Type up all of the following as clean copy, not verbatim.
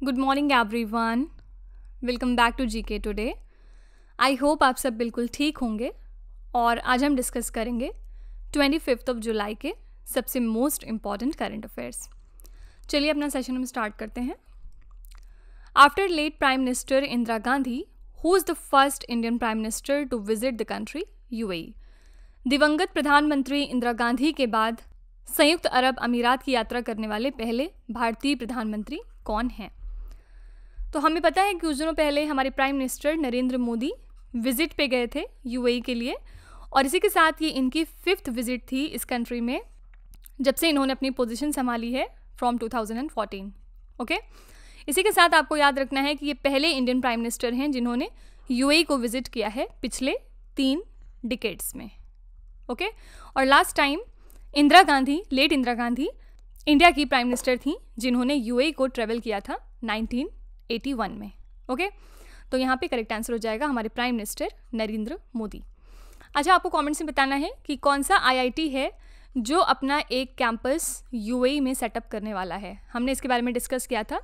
Good morning everyone, welcome back to GK today. I hope आप सब बिल्कुल ठीक होंगे और आज हम डिस्कस करेंगे 25 जुलाई के सबसे मोस्ट इम्पॉर्टेंट करंट अफेयर्स। चलिए अपना सेशन हम स्टार्ट करते हैं। After late prime minister Indira Gandhi, who is the first Indian prime minister to visit the country UAE. दिवंगत प्रधानमंत्री इंदिरा गांधी के बाद संयुक्त अरब अमीरात की यात्रा करने वाले पहले भारतीय प्रधानमंत्री कौन हैं? तो हमें पता है कि कुछ दिनों पहले हमारे prime minister Narendra Modi visit पे गए थे यूएई के लिए, और इसी के साथ ये इनकी 5th विजिट थी इस कंट्री में जब से इन्होंने अपनी पोजीशन संभाली है फ्रॉम 2014। ओके, इसी के साथ आपको याद रखना है कि ये पहले इंडियन प्राइम मिनिस्टर हैं जिन्होंने यूएई को विजिट किया है पिछले 3 डिकेड्स में। ओके, और last time late Indira Gandhi India की प्राइम मिनिस्टर थी जिन्होंने यूएई को ट्रेवल किया था 1981 में। ओके, तो यहाँ पे करेक्ट आंसर हो जाएगा हमारे प्राइम मिनिस्टर नरेंद्र मोदी। अच्छा, आपको कमेंट्स में बताना है कि कौन सा आईआईटी है जो अपना एक कैंपस यूएई में सेटअप करने वाला है। हमने इसके बारे में डिस्कस किया था।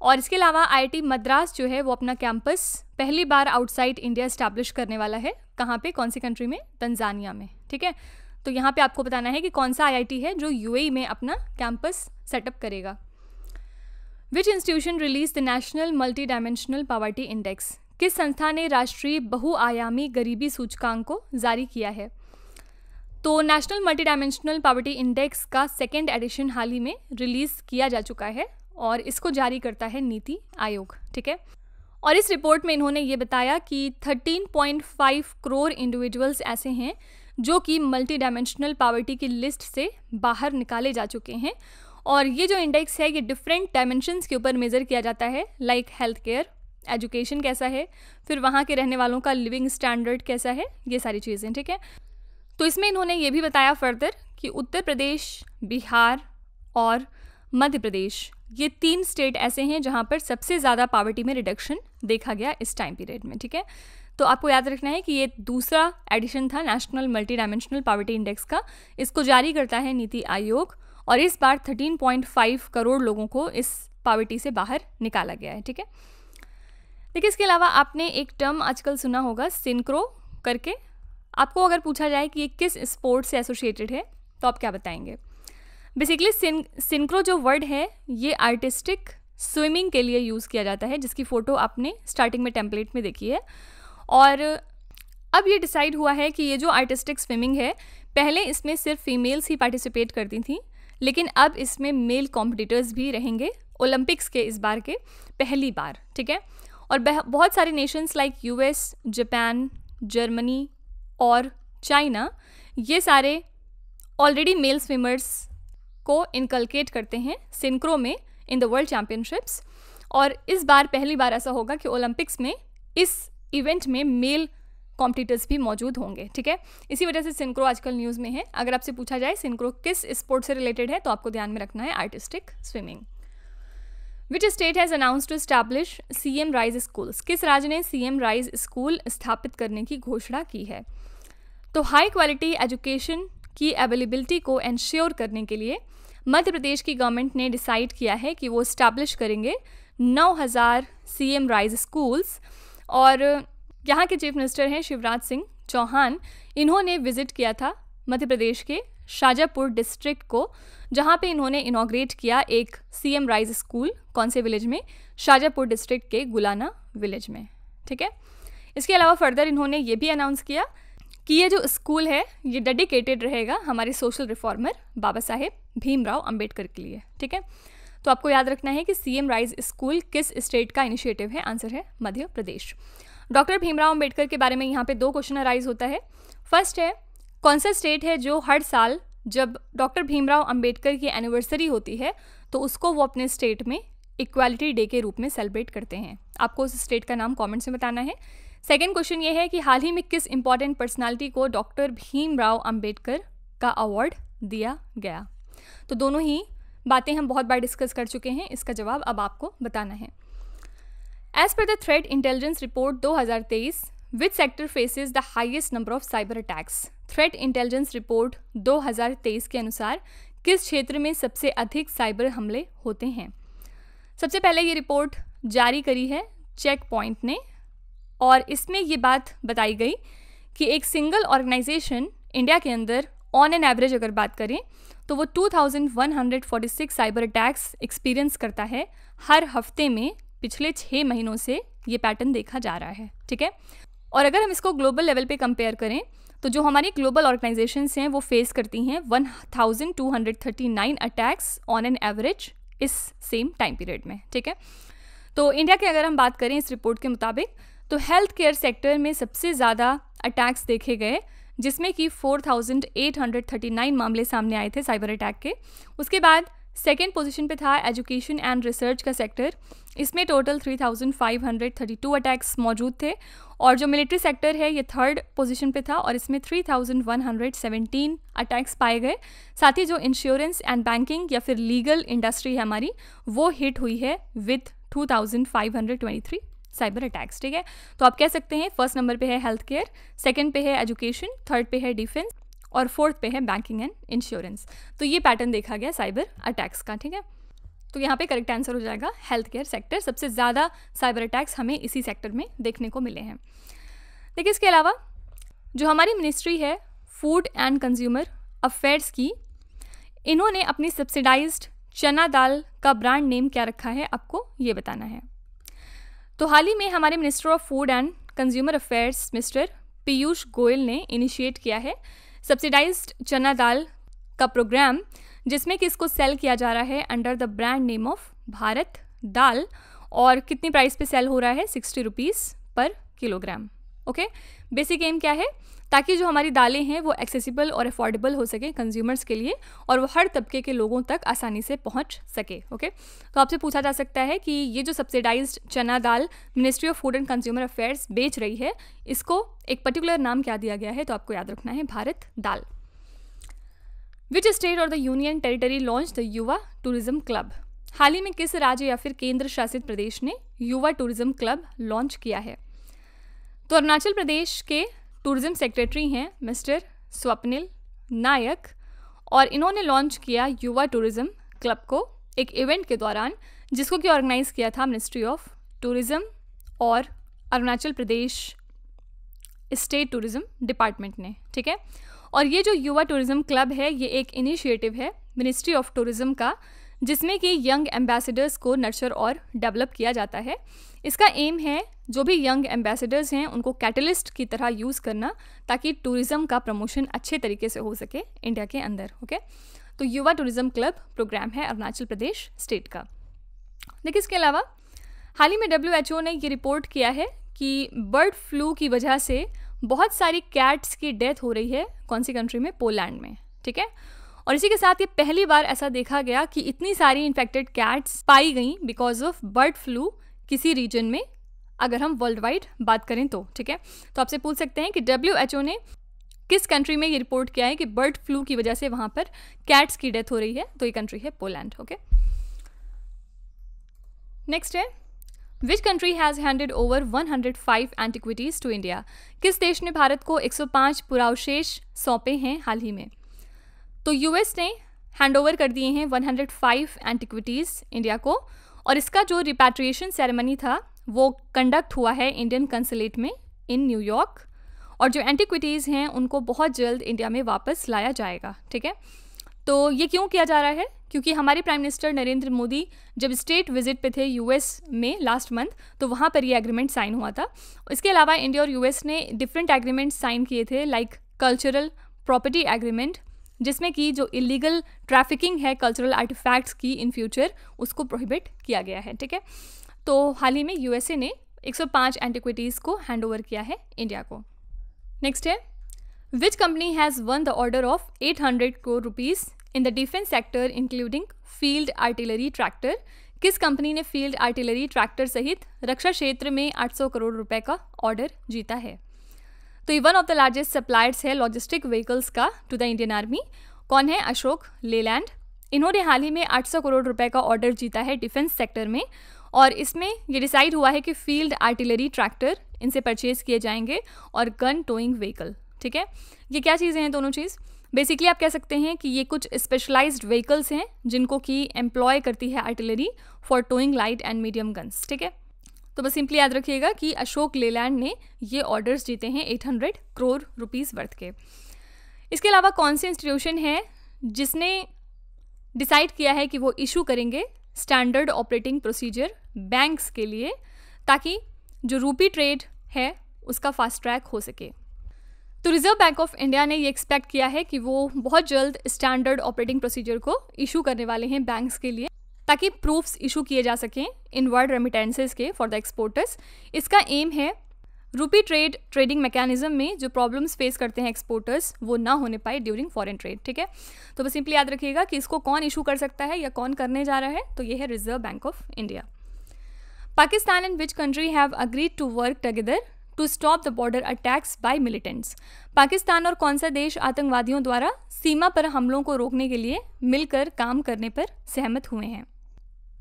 और इसके अलावा आईआईटी मद्रास जो है वो अपना कैंपस पहली बार आउटसाइड इंडिया इस्टेब्लिश करने वाला है। कहाँ पे, कौन सी कंट्री में? तंजानिया में। ठीक है, तो यहाँ पे आपको बताना है कि कौन सा आईआईटी है जो यूएई में अपना कैंपस सेटअप करेगा। विच institution release the national multi dimensional poverty index. किस संस्था ने राष्ट्रीय बहुआयामी गरीबी सूचकांक को जारी किया है? तो national multi dimensional poverty index का 2nd एडिशन हाल ही में रिलीज किया जा चुका है और इसको जारी करता है नीति आयोग। ठीक है, और इस रिपोर्ट में इन्होंने ये बताया कि 13.5 करोड़ इंडिविजुअल्स ऐसे हैं जो कि मल्टी डायमेंशनल पॉवर्टी की लिस्ट से बाहर निकाले जा चुके हैं। और ये जो इंडेक्स है ये डिफरेंट डायमेंशंस के ऊपर मेज़र किया जाता है, लाइक हेल्थ केयर, एजुकेशन कैसा है, फिर वहाँ के रहने वालों का लिविंग स्टैंडर्ड कैसा है, ये सारी चीज़ें। ठीक है, तो इसमें इन्होंने ये भी बताया फर्दर कि उत्तर प्रदेश, बिहार और मध्य प्रदेश, ये 3 स्टेट ऐसे हैं जहाँ पर सबसे ज़्यादा पॉवर्टी में रिडक्शन देखा गया इस टाइम पीरियड में। ठीक है, तो आपको याद रखना है कि ये दूसरा एडिशन था national multi dimensional poverty index का। इसको जारी करता है नीति आयोग और इस बार 13.5 करोड़ लोगों को इस पॉवर्टी से बाहर निकाला गया है। ठीक है, देखिए इसके अलावा आपने एक टर्म आजकल सुना होगा सिंक्रो करके। आपको अगर पूछा जाए कि ये किस स्पोर्ट से एसोसिएटेड है तो आप क्या बताएंगे? बेसिकली सिंक्रो जो वर्ड है ये आर्टिस्टिक स्विमिंग के लिए यूज़ किया जाता है, जिसकी फ़ोटो आपने स्टार्टिंग में टेम्पलेट में देखी है। और अब ये डिसाइड हुआ है कि ये जो आर्टिस्टिक स्विमिंग है, पहले इसमें सिर्फ फीमेल्स ही पार्टिसिपेट करती थी, लेकिन अब इसमें मेल कॉम्पिटिटर्स भी रहेंगे ओलंपिक्स के इस बार के पहली बार। ठीक है, और बहुत सारे Nations like US, Japan, Germany और चाइना, ये सारे ऑलरेडी मेल स्विमर्स को इनकलकेट करते हैं सिंक्रो में इन द वर्ल्ड चैम्पियनशिप्स। और इस बार पहली बार ऐसा होगा कि ओलंपिक्स में इस इवेंट में मेल कॉम्पिटिटर्स भी मौजूद होंगे। ठीक है, इसी वजह से सिंक्रो आजकल न्यूज़ में है। अगर आपसे पूछा जाए सिंक्रो किस स्पोर्ट से रिलेटेड है तो आपको ध्यान में रखना है artistic swimming. Which state has announced to establish CM rise schools. किस राज्य ने सीएम राइज स्कूल स्थापित करने की घोषणा की है? तो हाई क्वालिटी एजुकेशन की अवेलेबिलिटी को इंश्योर करने के लिए मध्य प्रदेश की गवर्नमेंट ने डिसाइड किया है कि वो इस्टेब्लिश करेंगे 9000 सीएम राइज स्कूल्स। और यहाँ के चीफ मिनिस्टर हैं शिवराज सिंह चौहान। इन्होंने विजिट किया था मध्य प्रदेश के शाजापुर डिस्ट्रिक्ट को, जहाँ पे इन्होंने इनॉग्रेट किया एक सीएम राइज स्कूल। कौन से विलेज में? शाजापुर डिस्ट्रिक्ट के गुलाना विलेज में। ठीक है, इसके अलावा फर्दर इन्होंने ये भी अनाउंस किया कि ये जो स्कूल है ये डेडिकेटेड रहेगा हमारे सोशल रिफॉर्मर बाबा साहेब भीमराव अंबेडकर के लिए। ठीक है, तो आपको याद रखना है कि सीएम राइज स्कूल किस स्टेट का इनिशिएटिव है? आंसर है मध्य प्रदेश। डॉक्टर भीमराव अंबेडकर के बारे में यहाँ पे 2 क्वेश्चन अराइज होता है। फर्स्ट है, कौन सा स्टेट है जो हर साल जब डॉक्टर भीमराव अंबेडकर की एनिवर्सरी होती है तो उसको वो अपने स्टेट में इक्वालिटी डे के रूप में सेलिब्रेट करते हैं? आपको उस स्टेट का नाम कॉमेंट्स में बताना है। सेकेंड क्वेश्चन ये है कि हाल ही में किस इंपॉर्टेंट पर्सनालिटी को डॉक्टर भीमराव अंबेडकर का अवार्ड दिया गया? तो दोनों ही बातें हम बहुत बार डिस्कस कर चुके हैं, इसका जवाब अब आपको बताना है। As per the threat intelligence report 2023, which sector faces the highest number of cyber attacks? Threat intelligence report 2023 के अनुसार किस क्षेत्र में सबसे अधिक साइबर हमले होते हैं? सबसे पहले ये रिपोर्ट जारी करी है चेक पॉइंट ने, और इसमें ये बात बताई गई कि एक सिंगल ऑर्गेनाइजेशन इंडिया के अंदर ऑन एन एवरेज अगर बात करें तो वो 2146 साइबर अटैक्स एक्सपीरियंस करता है हर हफ्ते में। पिछले 6 महीनों से ये पैटर्न देखा जा रहा है, ठीक है। और अगर हम इसको ग्लोबल लेवल पे कंपेयर करें तो जो हमारी ग्लोबल ऑर्गेनाइजेशंस हैं वो फेस करती हैं 1239 अटैक्स ऑन एन एवरेज इस सेम टाइम पीरियड में, ठीक है। तो इंडिया की अगर हम बात करें इस रिपोर्ट के मुताबिक तो हेल्थ केयर सेक्टर में सबसे ज़्यादा अटैक्स देखे गए, जिसमें कि 4839 मामले सामने आए थे साइबर अटैक के। उसके बाद सेकेंड पोजीशन पे था एजुकेशन एंड रिसर्च का सेक्टर, इसमें टोटल 3532 अटैक्स मौजूद थे। और जो मिलिट्री सेक्टर है ये थर्ड पोजीशन पे था और इसमें 3117 अटैक्स पाए गए। साथ ही जो इंश्योरेंस एंड बैंकिंग या फिर लीगल इंडस्ट्री है हमारी, वो हिट हुई है विथ 2523 साइबर अटैक्स, ठीक है। तो आप कह सकते हैं फर्स्ट नंबर पे है हेल्थ केयर, सेकंड पे है एजुकेशन, थर्ड पे है डिफेंस और फोर्थ पे है बैंकिंग एंड इंश्योरेंस। तो ये पैटर्न देखा गया साइबर अटैक्स का, ठीक है। तो यहाँ पे करेक्ट आंसर हो जाएगा हेल्थ केयर सेक्टर। सबसे ज़्यादा साइबर अटैक्स हमें इसी सेक्टर में देखने को मिले हैं। देखिए इसके अलावा जो हमारी मिनिस्ट्री है फूड एंड कंज्यूमर अफेयर्स की, इन्होंने अपनी सब्सिडाइज्ड चना दाल का ब्रांड नेम क्या रखा है आपको ये बताना है। तो हाल ही में हमारे minister of food and consumer affairs mister Piyush Goyal ने इनिशिएट किया है सब्सिडाइज्ड चना दाल का प्रोग्राम, जिसमें कि इसको सेल किया जा रहा है under the brand name of Bharat Dal. और कितनी प्राइस पे सेल हो रहा है 60 रुपीज़ पर किलोग्राम, ओके। बेसिक एम क्या है, ताकि जो हमारी दालें हैं वो एक्सेसिबल और अफोर्डेबल हो सके कंज्यूमर्स के लिए और वो हर तबके के लोगों तक आसानी से पहुंच सके, ओके। तो आपसे पूछा जा सकता है कि ये जो subsidized chana dal ministry of food and consumer affairs बेच रही है, इसको एक पर्टिकुलर नाम क्या दिया गया है, तो आपको याद रखना है भारत दाल। विच स्टेट और the union territory launch the युवा टूरिज्म क्लब? हाल ही में किस राज्य या फिर केंद्र शासित प्रदेश ने युवा टूरिज्म क्लब लॉन्च किया है? तो अरुणाचल प्रदेश के टूरिज्म सेक्रेटरी हैं मिस्टर स्वप्निल नायक, और इन्होंने लॉन्च किया युवा टूरिज्म क्लब को एक इवेंट के दौरान, जिसको कि ऑर्गेनाइज किया था मिनिस्ट्री ऑफ टूरिज्म और Arunachal Pradesh state tourism department ने, ठीक है। और ये जो युवा टूरिज्म क्लब है ये एक इनिशिएटिव है मिनिस्ट्री ऑफ टूरिज्म का, जिसमें कि यंग एम्बेसडर्स को नर्चर और डेवलप किया जाता है। इसका एम है जो भी यंग एम्बेसडर्स हैं उनको कैटलिस्ट की तरह यूज़ करना, ताकि टूरिज्म का प्रमोशन अच्छे तरीके से हो सके इंडिया के अंदर, ओके। तो युवा टूरिज्म क्लब प्रोग्राम है अरुणाचल प्रदेश स्टेट का। देखिए इसके अलावा हाल ही में WHO ने ये रिपोर्ट किया है कि बर्ड फ्लू की वजह से बहुत सारी कैट्स की डेथ हो रही है, कौन सी कंट्री में? पोलैंड में, ठीक है। और इसी के साथ ये पहली बार ऐसा देखा गया कि इतनी सारी इन्फेक्टेड कैट्स पाई गई बिकॉज ऑफ बर्ड फ्लू किसी रीजन में, अगर हम वर्ल्ड वाइड बात करें तो, ठीक है। तो आपसे पूछ सकते हैं कि WHO ने किस कंट्री में ये रिपोर्ट किया है कि बर्ड फ्लू की वजह से वहाँ पर कैट्स की डेथ हो रही है, तो ये कंट्री है पोलैंड, ओके। नेक्स्ट है which country has handed over 105 antiquities to India? किस देश ने भारत को 105 पुरावशेष सौंपे हैं हाल ही में? तो यूएस ने हैंड ओवर कर दिए हैं 105 एंटिक्विटीज़ इंडिया को, और इसका जो रिपैट्रिएशन सेरेमनी था वो कंडक्ट हुआ है इंडियन कंसुलेट में इन न्यूयॉर्क, और जो एंटिक्विटीज़ हैं उनको बहुत जल्द इंडिया में वापस लाया जाएगा, ठीक है। तो ये क्यों किया जा रहा है? क्योंकि हमारे प्राइम मिनिस्टर नरेंद्र मोदी जब स्टेट विजिट पे थे यूएस में लास्ट मंथ, तो वहाँ पर ये एग्रीमेंट साइन हुआ था। इसके अलावा इंडिया और यूएस ने डिफरेंट एग्रीमेंट साइन किए थे, लाइक कल्चरल प्रॉपर्टी एग्रीमेंट, जिसमें कि जो इलीगल ट्रैफिकिंग है कल्चरल आर्टिफैक्ट्स की इन फ्यूचर उसको प्रोहिबिट किया गया है, ठीक है। तो हाल ही में यूएसए ने 105 एंटिक्विटीज़ को हैंड ओवर किया है इंडिया को। नेक्स्ट है which company has one the order of 800 crore rupees in the defence sector including field artillery tractor? किस कंपनी ने फील्ड आर्टिलरी ट्रैक्टर सहित रक्षा क्षेत्र में 800 करोड़ रुपए का ऑर्डर जीता है? तो ये one of the largest suppliers है लॉजिस्टिक व्हीकल्स का टू द इंडियन आर्मी। कौन है? अशोक लेलैंड। इन्होंने हाल ही में 800 करोड़ रुपए का ऑर्डर जीता है डिफेंस सेक्टर में, और इसमें ये डिसाइड हुआ है कि फील्ड आर्टिलरी ट्रैक्टर इनसे परचेज किए जाएंगे और गन टोइंग व्हीकल, ठीक है। ये क्या चीज़ें हैं दोनों चीज़? बेसिकली आप कह सकते हैं कि ये कुछ स्पेशलाइज्ड व्हीकल्स हैं जिनको कि एम्प्लॉय करती है artillery for towing light and medium guns, ठीक है। तो बस सिंपली याद रखिएगा कि अशोक लेलैंड ने ये ऑर्डर्स जीते हैं 800 करोड़ रुपीस वर्थ के। इसके अलावा कौन सी इंस्टीट्यूशन है जिसने डिसाइड किया है कि वो इशू करेंगे स्टैंडर्ड ऑपरेटिंग प्रोसीजर बैंक्स के लिए, ताकि जो रूपी ट्रेड है उसका फास्ट ट्रैक हो सके। तो रिजर्व बैंक ऑफ इंडिया ने ये एक्सपेक्ट किया है कि वो बहुत जल्द स्टैंडर्ड ऑपरेटिंग प्रोसीजर को इशू करने वाले हैं बैंक्स के लिए, ताकि प्रूफ्स इशू किए जा सकें इनवर्ड रेमिटेंसेस के फॉर द एक्सपोर्टर्स। इसका एम है रूपी ट्रेडिंग मैकेनिज्म में जो प्रॉब्लम्स फेस करते हैं एक्सपोर्टर्स वो ना होने पाए ड्यूरिंग फॉरेन ट्रेड, ठीक है। तो बस सिंपली याद रखिएगा कि इसको कौन इशू कर सकता है या कौन करने जा रहा है, तो ये है Reserve Bank of India. Pakistan and which country have agreed to work together to stop the border attacks by militants. Pakistan और कौन सा देश आतंकवादियों द्वारा सीमा पर हमलों को रोकने के लिए मिलकर काम करने पर सहमत हुए हैं।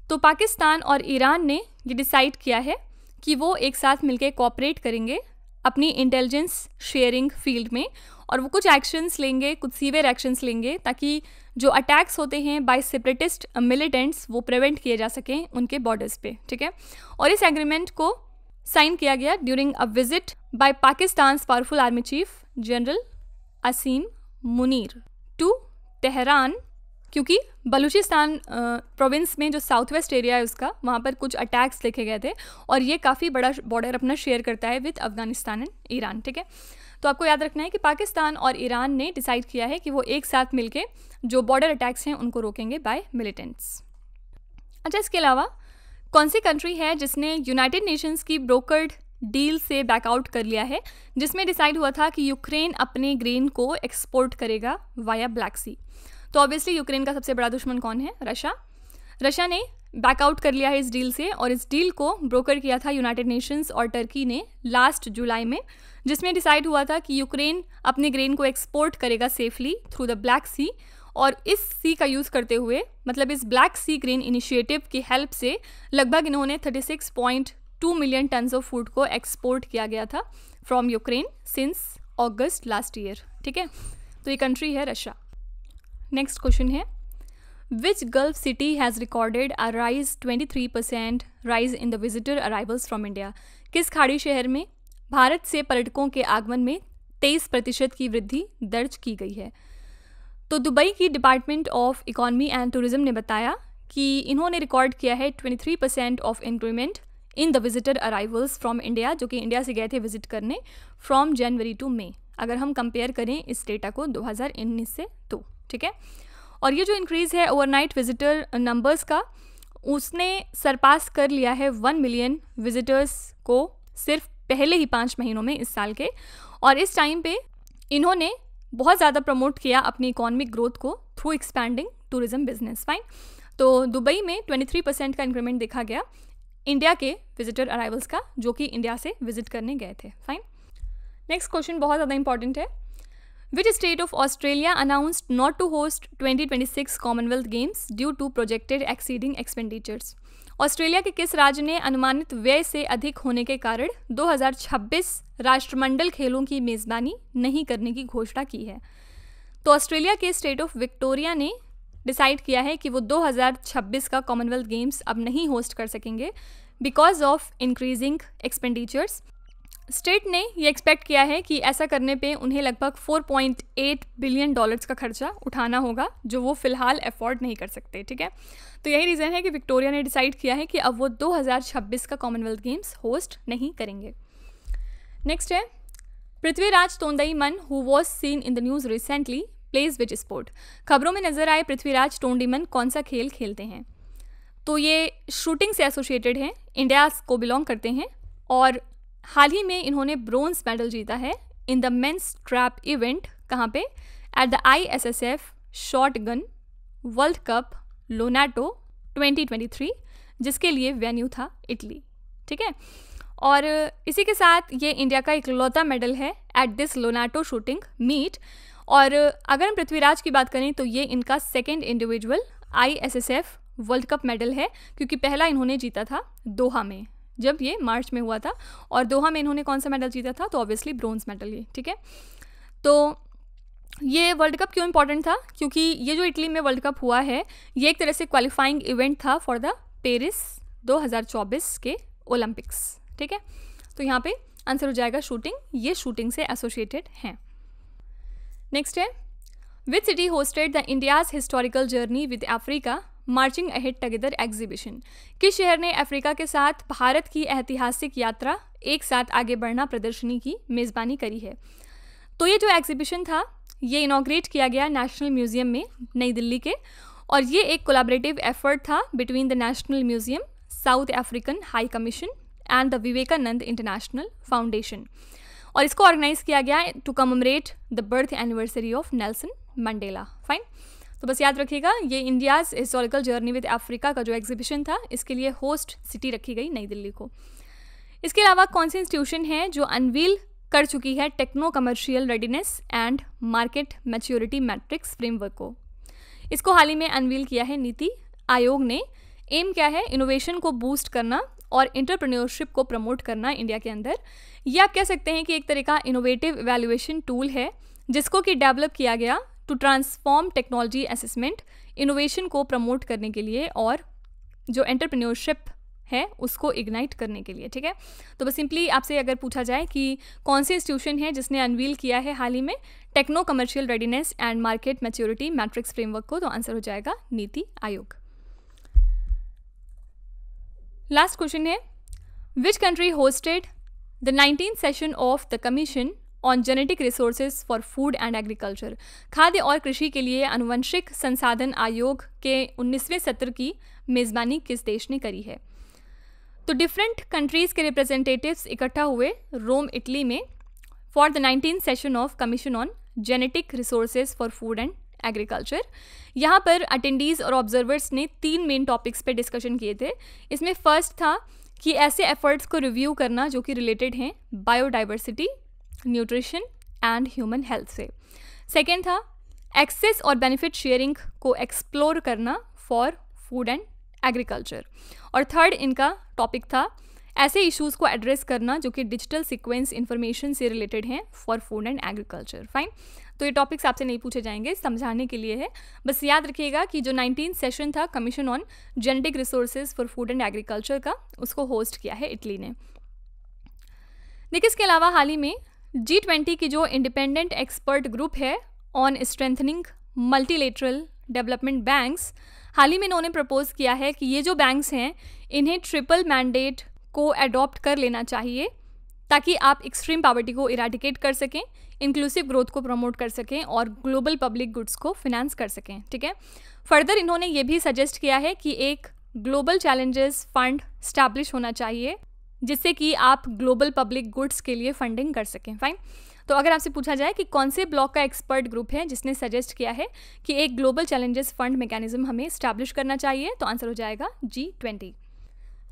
तो पाकिस्तान और ईरान ने ये डिसाइड किया है कि वो एक साथ मिलकर कोऑपरेट करेंगे अपनी इंटेलिजेंस शेयरिंग फील्ड में, और वो कुछ एक्शंस लेंगे, कुछ सीवियर एक्शंस लेंगे, ताकि जो अटैक्स होते हैं बाय सेपरेटिस्ट मिलिटेंट्स वो प्रिवेंट किए जा सकें उनके बॉर्डर्स पे, ठीक है। और इस एग्रीमेंट को साइन किया गया during a visit by Pakistan powerful army chief general Asim Munir to Tehran, क्योंकि बलूचिस्तान प्रोविंस में जो साउथ वेस्ट एरिया है उसका, वहाँ पर कुछ अटैक्स देखे गए थे, और ये काफ़ी बड़ा बॉर्डर अपना शेयर करता है विद अफगानिस्तान एंड ईरान, ठीक है। तो आपको याद रखना है कि पाकिस्तान और ईरान ने डिसाइड किया है कि वो एक साथ मिलके जो बॉर्डर अटैक्स हैं उनको रोकेंगे बाय मिलिटेंट्स। अच्छा, इसके अलावा कौन सी कंट्री है जिसने यूनाइटेड नेशंस की ब्रोकर्ड डील से बैकआउट कर लिया है, जिसमें डिसाइड हुआ था कि यूक्रेन अपने ग्रेन को एक्सपोर्ट करेगा वाया ब्लैक सी। तो ऑब्वियसली यूक्रेन का सबसे बड़ा दुश्मन कौन है? रशिया ने बैकआउट कर लिया है इस डील से, और इस डील को ब्रोकर किया था यूनाइटेड नेशंस और टर्की ने लास्ट जुलाई में, जिसमें डिसाइड हुआ था कि यूक्रेन अपने ग्रेन को एक्सपोर्ट करेगा सेफली थ्रू द ब्लैक सी, और इस सी का यूज़ करते हुए, मतलब इस ब्लैक सी ग्रेन इनिशिएटिव की हेल्प से लगभग इन्होंने 36.2 मिलियन टन्स ऑफ फूड को एक्सपोर्ट किया गया था from Ukraine since August last year, ठीक है। तो ये कंट्री है रशिया। नेक्स्ट क्वेश्चन है, which Gulf city has recorded a rise 23% rise in the visitor arrivals from India. किस खाड़ी शहर में भारत से पर्यटकों के आगमन में 23% की वृद्धि दर्ज की गई है? तो दुबई की department of economy and tourism ने बताया कि इन्होंने रिकॉर्ड किया है 23% of increment in the visitor arrivals from India, जो कि इंडिया से गए थे विजिट करने, फ्रॉम जनवरी टू मई, अगर हम कंपेयर करें इस डेटा को 2019 से, तो ठीक है। और ये जो इंक्रीज़ है ओवरनाइट विजिटर नंबर्स का, उसने सरपास कर लिया है 1 मिलियन विजिटर्स को सिर्फ पहले ही 5 महीनों में इस साल के, और इस टाइम पे इन्होंने बहुत ज़्यादा प्रमोट किया अपनी इकोनॉमिक ग्रोथ को through expanding tourism business, fine. तो दुबई में 23% का इंक्रीमेंट देखा गया इंडिया के विजिटर अराइवल्स का, जो कि इंडिया से विजिट करने गए थे, फाइन। नेक्स्ट क्वेश्चन बहुत ज़्यादा इंपॉर्टेंट है, which state of Australia announced not to host 2026 Commonwealth Games due to projected exceeding expenditures. Australia के किस राज्य ने अनुमानित व्यय से अधिक होने के कारण 2026 राष्ट्रमंडल खेलों की मेज़बानी नहीं करने की घोषणा की है? तो ऑस्ट्रेलिया के स्टेट ऑफ विक्टोरिया ने डिसाइड किया है कि वो 2026 का कॉमनवेल्थ गेम्स अब नहीं होस्ट कर सकेंगे because of increasing expenditures. State ने ये एक्सपेक्ट किया है कि ऐसा करने पे उन्हें लगभग $4.8 बिलियन का खर्चा उठाना होगा, जो वो फिलहाल अफोर्ड नहीं कर सकते, ठीक है। तो यही रीज़न है कि विक्टोरिया ने डिसाइड किया है कि अब वो 2026 का कॉमनवेल्थ गेम्स होस्ट नहीं करेंगे। नेक्स्ट है, Prithviraj Tondaiman who was seen in the news recently plays which sport. खबरों में नजर आए पृथ्वीराज तोंडईमन कौन सा खेल खेलते हैं? तो ये शूटिंग से एसोसिएटेड हैं, इंडिया को बिलोंग करते हैं, और हाल ही में इन्होंने ब्रोंज मेडल जीता है in the men's trap event. कहाँ पे? At the ISSF shotgun World Cup Lonato 2023, जिसके लिए वेन्यू था इटली, ठीक है। और इसी के साथ ये इंडिया का इकलौता मेडल है एट दिस लोनाटो शूटिंग मीट। और अगर हम पृथ्वीराज की बात करें तो ये इनका second individual ISSF world cup medal है, क्योंकि पहला इन्होंने जीता था दोहा में, जब ये मार्च में हुआ था, और दोहा में इन्होंने कौन सा मेडल जीता था? तो ऑब्वियसली ब्रोंज मेडल, ये ठीक है। तो ये वर्ल्ड कप क्यों इंपॉर्टेंट था? क्योंकि ये जो इटली में वर्ल्ड कप हुआ है ये एक तरह से क्वालिफाइंग इवेंट था फॉर द पेरिस 2024 के ओलंपिक्स। ठीक है, तो यहाँ पे आंसर हो जाएगा शूटिंग, ये शूटिंग से एसोसिएटेड हैं। नेक्स्ट है, which city hosted the India's historical journey with Africa marching ahead together exhibition? किस शहर ने अफ्रीका के साथ भारत की ऐतिहासिक यात्रा एक साथ आगे बढ़ना प्रदर्शनी की मेज़बानी करी है? तो ये जो एग्जीबिशन था ये इनॉग्रेट किया गया नेशनल म्यूजियम में नई दिल्ली के, और ये एक कोलैबोरेटिव एफर्ट था between the national museum, South African high commission and the Vivekananda international foundation, और इसको ऑर्गेनाइज किया गया to commemorate the birth anniversary of Nelson Mandela. Fine, तो बस याद रखिएगा ये India's historical journey with Africa का जो एग्जीबिशन था इसके लिए होस्ट सिटी रखी गई नई दिल्ली को। इसके अलावा कौन सी इंस्टीट्यूशन है जो अनवील कर चुकी है techno commercial readiness and market maturity matrix framework को? इसको हाल ही में अनवील किया है नीति आयोग ने। एम क्या है? इनोवेशन को बूस्ट करना और एंटरप्रेन्योरशिप को प्रमोट करना इंडिया के अंदर। ये आप कह सकते हैं कि एक तरह का इनोवेटिव इवैल्यूएशन टूल है जिसको कि डेवलप किया गया to transform technology assessment, innovation को प्रमोट करने के लिए और जो एंटरप्रेन्योरशिप है उसको इग्नाइट करने के लिए। ठीक है, तो बस सिंपली आपसे अगर पूछा जाए कि कौन सी इंस्टीट्यूशन है जिसने अनवील किया है हाल ही में techno commercial readiness and market maturity matrix framework को, तो आंसर हो जाएगा नीति आयोग। लास्ट क्वेश्चन है, which country hosted the 19th session of the commission on genetic resources for food and agriculture? खाद्य और कृषि के लिए आनुवंशिक संसाधन आयोग के 19वें सत्र की मेज़बानी किस देश ने करी है? तो डिफरेंट कंट्रीज़ के रिप्रेजेंटेटिव्स इकट्ठा हुए रोम इटली में for the 19th session of commission on genetic resources for food and agriculture. यहाँ पर अटेंडीज़ और ऑब्जर्वर्स ने 3 मेन टॉपिक्स पे डिस्कशन किए थे। इसमें फर्स्ट था कि ऐसे एफर्ट्स को रिव्यू करना जो कि रिलेटेड हैं biodiversity, nutrition and human health से। सेकेंड था एक्सेस और बेनिफिट शेयरिंग को एक्सप्लोर करना फॉर फूड एंड एग्रीकल्चर, और थर्ड इनका टॉपिक था ऐसे इश्यूज़ को एड्रेस करना जो कि डिजिटल सीक्वेंस इंफॉर्मेशन से रिलेटेड हैं for food and agriculture. Fine, तो ये टॉपिक्स आपसे नहीं पूछे जाएंगे, समझाने के लिए है। बस याद रखिएगा कि जो 19th सेशन था commission on genetic resources for food and agriculture का, उसको होस्ट किया है इटली ने। देखिए, इसके अलावा हाल ही में G20 की जो इंडिपेंडेंट एक्सपर्ट ग्रुप है on strengthening multilateral development banks, हाल ही में इन्होंने प्रपोज किया है कि ये जो बैंक्स हैं इन्हें ट्रिपल मैंडेट को अडॉप्ट कर लेना चाहिए ताकि आप एक्सट्रीम पॉवर्टी को इरेडिकेट कर सकें, इंक्लूसिव ग्रोथ को प्रमोट कर सकें और ग्लोबल पब्लिक गुड्स को फिनेंस कर सकें। ठीक है, फर्दर इन्होंने ये भी सजेस्ट किया है कि एक ग्लोबल चैलेंजेस फंड स्टैब्लिश होना चाहिए जिससे कि आप ग्लोबल पब्लिक गुड्स के लिए फंडिंग कर सकें। फाइन, तो अगर आपसे पूछा जाए कि कौन से ब्लॉक का एक्सपर्ट ग्रुप है जिसने सजेस्ट किया है कि एक ग्लोबल चैलेंजेस फंड मैकेनिज्म हमें स्टैब्लिश करना चाहिए, तो आंसर हो जाएगा G20।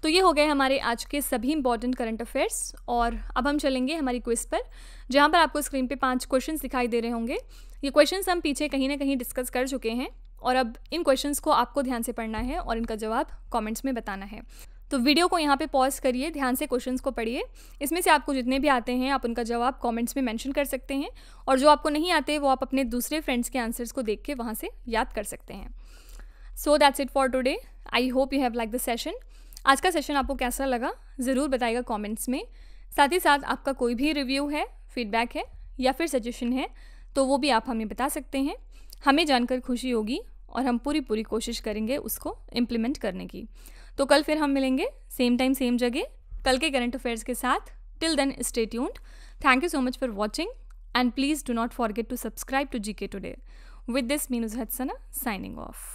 तो ये हो गए हमारे आज के सभी इंपॉर्टेंट करंट अफेयर्स, और अब हम चलेंगे हमारी क्विज पर, जहाँ पर आपको स्क्रीन पे 5 क्वेश्चंस दिखाई दे रहे होंगे। ये क्वेश्चंस हम पीछे कहीं ना कहीं डिस्कस कर चुके हैं, और अब इन क्वेश्चंस को आपको ध्यान से पढ़ना है और इनका जवाब कमेंट्स में बताना है। तो वीडियो को यहाँ पे पॉज करिए, ध्यान से क्वेश्चंस को पढ़िए। इसमें से आपको जितने भी आते हैं आप उनका जवाब कमेंट्स में मेंशन कर सकते हैं, और जो आपको नहीं आते वो आप अपने दूसरे फ्रेंड्स के आंसर्स को देख के वहाँ से याद कर सकते हैं। So that's it for today. I hope you have like the session. आज का सेशन आपको कैसा लगा ज़रूर बताइएगा कमेंट्स में। साथ ही साथ आपका कोई भी रिव्यू है, फीडबैक है या फिर सजेशन है तो वो भी आप हमें बता सकते हैं। हमें जानकर खुशी होगी और हम पूरी कोशिश करेंगे उसको इम्प्लीमेंट करने की। तो कल फिर हम मिलेंगे सेम टाइम सेम जगह कल के करंट अफेयर्स के साथ। Till then stay tuned. Thank you so much for watching and please do not forget to subscribe to GK Today. With this, Meenuz Hatsana signing off.